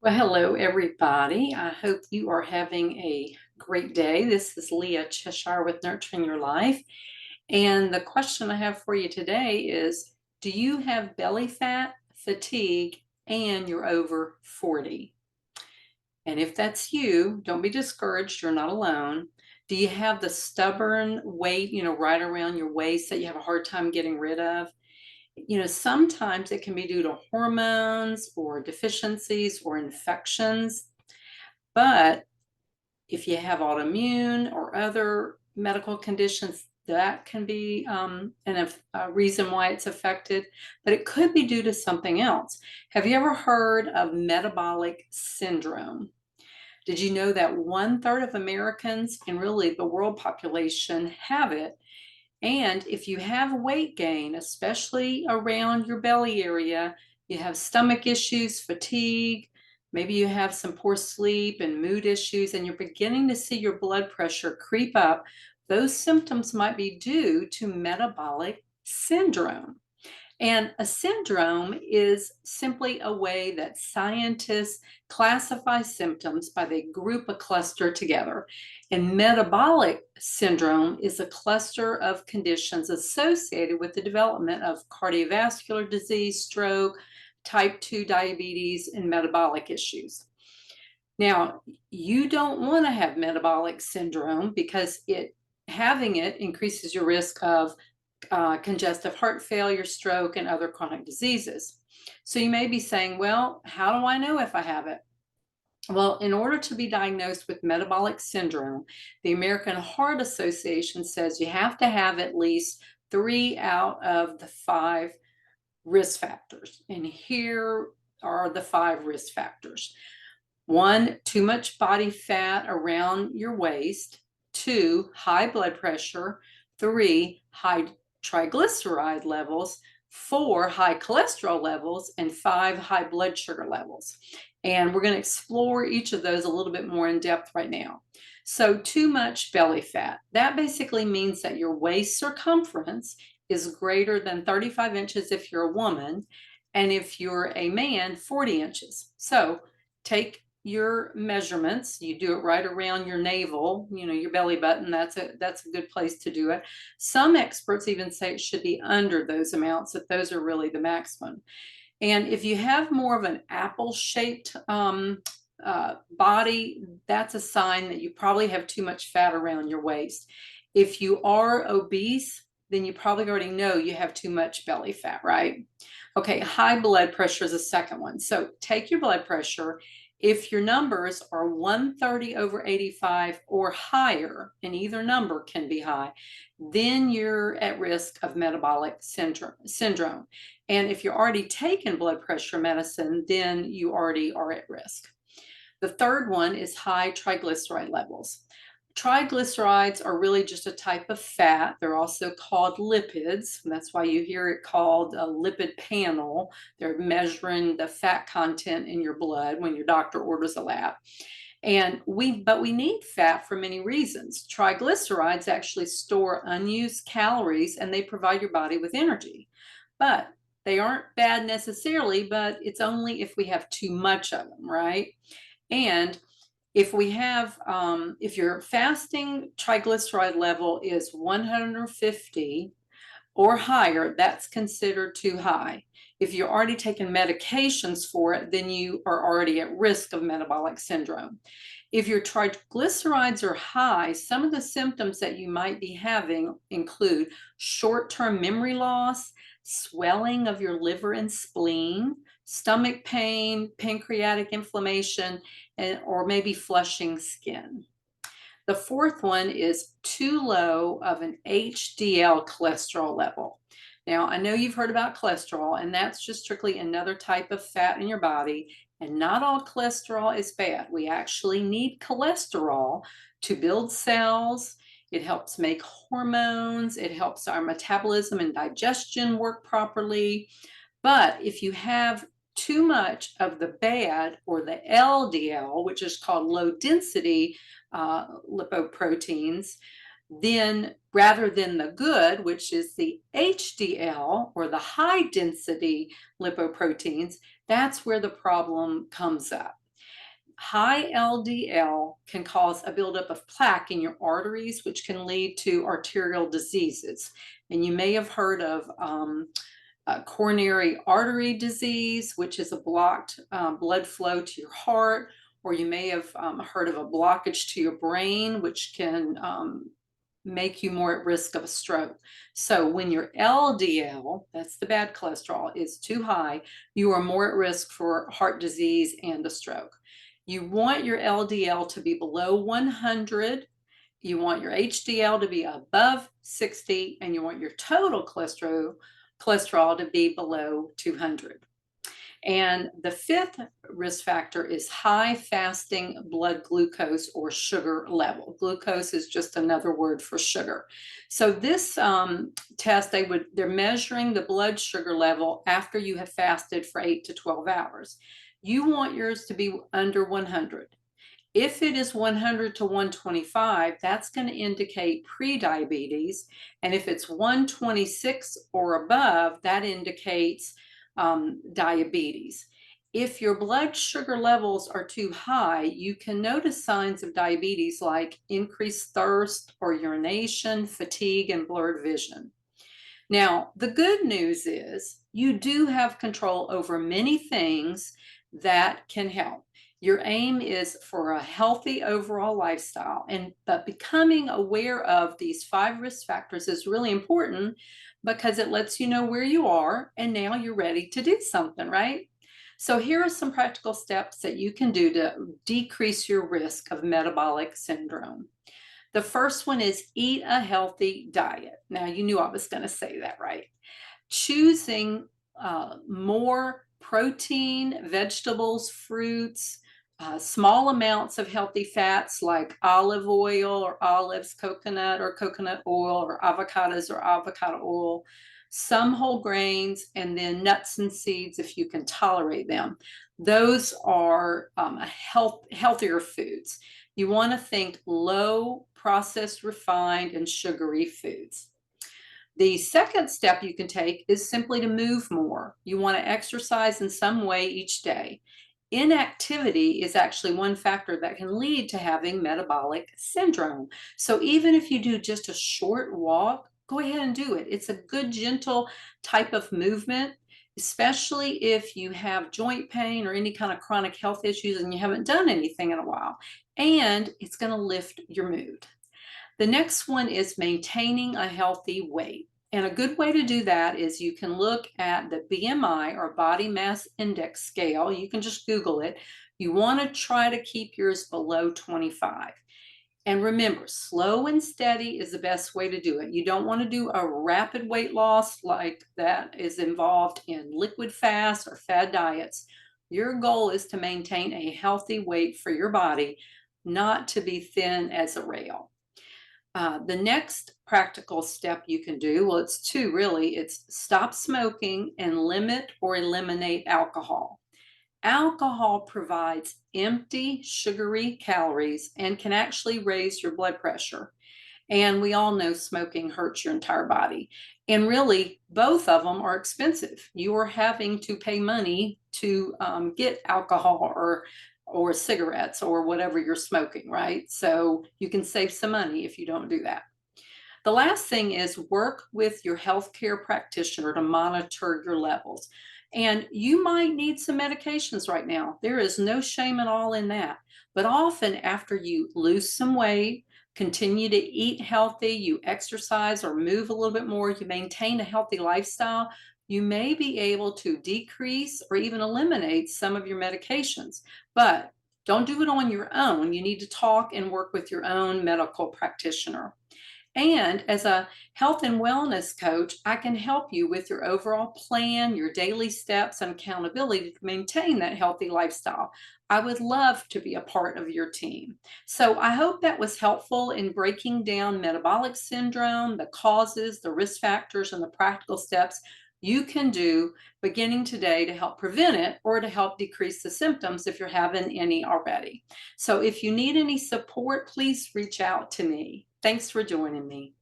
Well, hello, everybody. I hope you are having a great day. This is Leah Cheshire with Nurturing Your Life. And the question I have for you today is, do you have belly fat, fatigue, and you're over 40? And if that's you, don't be discouraged. You're not alone. Do you have the stubborn weight, right around your waist that you have a hard time getting rid of? Sometimes it can be due to hormones or deficiencies or infections. But if you have autoimmune or other medical conditions, that can be a reason why it's affected, but it could be due to something else. Have you ever heard of metabolic syndrome? Did you know that 1/3 of Americans and really the world population have it? And if you have weight gain, especially around your belly area, you have stomach issues, fatigue, maybe you have some poor sleep and mood issues, and you're beginning to see your blood pressure creep up, those symptoms might be due to metabolic syndrome. And a syndrome is simply a way that scientists classify symptoms by they group a cluster together. And metabolic syndrome is a cluster of conditions associated with the development of cardiovascular disease, stroke, type 2 diabetes, and metabolic issues. Now, you don't want to have metabolic syndrome because having it increases your risk of congestive heart failure, stroke, and other chronic diseases. So you may be saying, well, how do I know if I have it? Well, in order to be diagnosed with metabolic syndrome, the American Heart Association says you have to have at least 3 out of the 5 risk factors. And here are the 5 risk factors. 1, too much body fat around your waist. 2, high blood pressure. 3, high triglyceride levels. 4, high cholesterol levels. And 5, high blood sugar levels. And we're going to explore each of those a little bit more in depth right now. So too much belly fat. That basically means that your waist circumference is greater than 35 inches if you're a woman, and if you're a man, 40 inches. So take your measurements, you do it right around your navel, your belly button. That's a good place to do it. Some experts even say it should be under those amounts, that those are really the maximum. And if you have more of an apple-shaped body, that's a sign that you probably have too much fat around your waist. If you are obese, then you probably already know you have too much belly fat, right? Okay, high blood pressure is the second one. So take your blood pressure. If your numbers are 130/85 or higher, and either number can be high, then you're at risk of metabolic syndrome. And if you're already taking blood pressure medicine, then you already are at risk. The third one is high triglyceride levels. Triglycerides are really just a type of fat. They're also called lipids. That's why you hear it called a lipid panel. They're measuring the fat content in your blood when your doctor orders a lab. But we need fat for many reasons. Triglycerides actually store unused calories and they provide your body with energy. But they aren't bad necessarily, but it's only if we have too much of them, right? And if your fasting triglyceride level is 150 or higher, that's considered too high. If you're already taking medications for it, then you are already at risk of metabolic syndrome. If your triglycerides are high, some of the symptoms that you might be having include short-term memory loss, swelling of your liver and spleen, stomach pain, pancreatic inflammation, or maybe flushing skin. The fourth one is too low of an HDL cholesterol level. Now, I know you've heard about cholesterol, and that's just strictly another type of fat in your body. And not all cholesterol is bad. We actually need cholesterol to build cells. It helps make hormones. It helps our metabolism and digestion work properly. But if you have too much of the bad, or the LDL, which is called low density lipoproteins, then rather than the good, which is the HDL or the high density lipoproteins, that's where the problem comes up. High LDL can cause a buildup of plaque in your arteries, which can lead to arterial diseases. And you may have heard of coronary artery disease, which is a blocked blood flow to your heart, or you may have heard of a blockage to your brain, which can make you more at risk of a stroke. So when your LDL, that's the bad cholesterol, is too high, you are more at risk for heart disease and a stroke. You want your LDL to be below 100. You want your HDL to be above 60, and you want your total cholesterol to be below 200. And the fifth risk factor is high fasting blood glucose or sugar level. Glucose is just another word for sugar. So this test, they're measuring the blood sugar level after you have fasted for 8 to 12 hours. You want yours to be under 100. If it is 100 to 125, that's going to indicate prediabetes. And if it's 126 or above, that indicates diabetes. If your blood sugar levels are too high, you can notice signs of diabetes like increased thirst or urination, fatigue, and blurred vision. Now, the good news is you do have control over many things that can help. Your aim is for a healthy overall lifestyle, but becoming aware of these 5 risk factors is really important because it lets you know where you are and now you're ready to do something, right? So here are some practical steps that you can do to decrease your risk of metabolic syndrome. The first one is eat a healthy diet. Now, you knew I was going to say that, right? Choosing more protein, vegetables, fruits, small amounts of healthy fats like olive oil or olives, coconut or coconut oil, or avocados or avocado oil, some whole grains, and then nuts and seeds if you can tolerate them. Those are healthier foods. You want to think low processed, refined, and sugary foods. The second step you can take is simply to move more. You want to exercise in some way each day. Inactivity is actually one factor that can lead to having metabolic syndrome. So even if you do just a short walk, go ahead and do it. It's a good, gentle type of movement, especially if you have joint pain or any kind of chronic health issues and you haven't done anything in a while. And it's going to lift your mood. The next one is maintaining a healthy weight. And a good way to do that is you can look at the BMI or body mass index scale. You can just Google it. You want to try to keep yours below 25. And remember, slow and steady is the best way to do it. You don't want to do a rapid weight loss like that is involved in liquid fast or fad diets. Your goal is to maintain a healthy weight for your body, not to be thin as a rail. The next practical step you can do, well, it's two really, it's stop smoking and limit or eliminate alcohol. Alcohol provides empty, sugary calories and can actually raise your blood pressure. And we all know smoking hurts your entire body. And really, both of them are expensive. You are having to pay money to get alcohol or cigarettes or whatever you're smoking, right? So you can save some money if you don't do that. The last thing is work with your healthcare practitioner to monitor your levels. And you might need some medications right now. There is no shame at all in that. But often after you lose some weight, continue to eat healthy, you exercise or move a little bit more, you maintain a healthy lifestyle, you may be able to decrease or even eliminate some of your medications. But don't do it on your own. You need to talk and work with your own medical practitioner. And as a health and wellness coach, I can help you with your overall plan, your daily steps, and accountability to maintain that healthy lifestyle. I would love to be a part of your team. So I hope that was helpful in breaking down metabolic syndrome, the causes, the risk factors, and the practical steps you can do beginning today to help prevent it or to help decrease the symptoms if you're having any already. So if you need any support, please reach out to me. Thanks for joining me.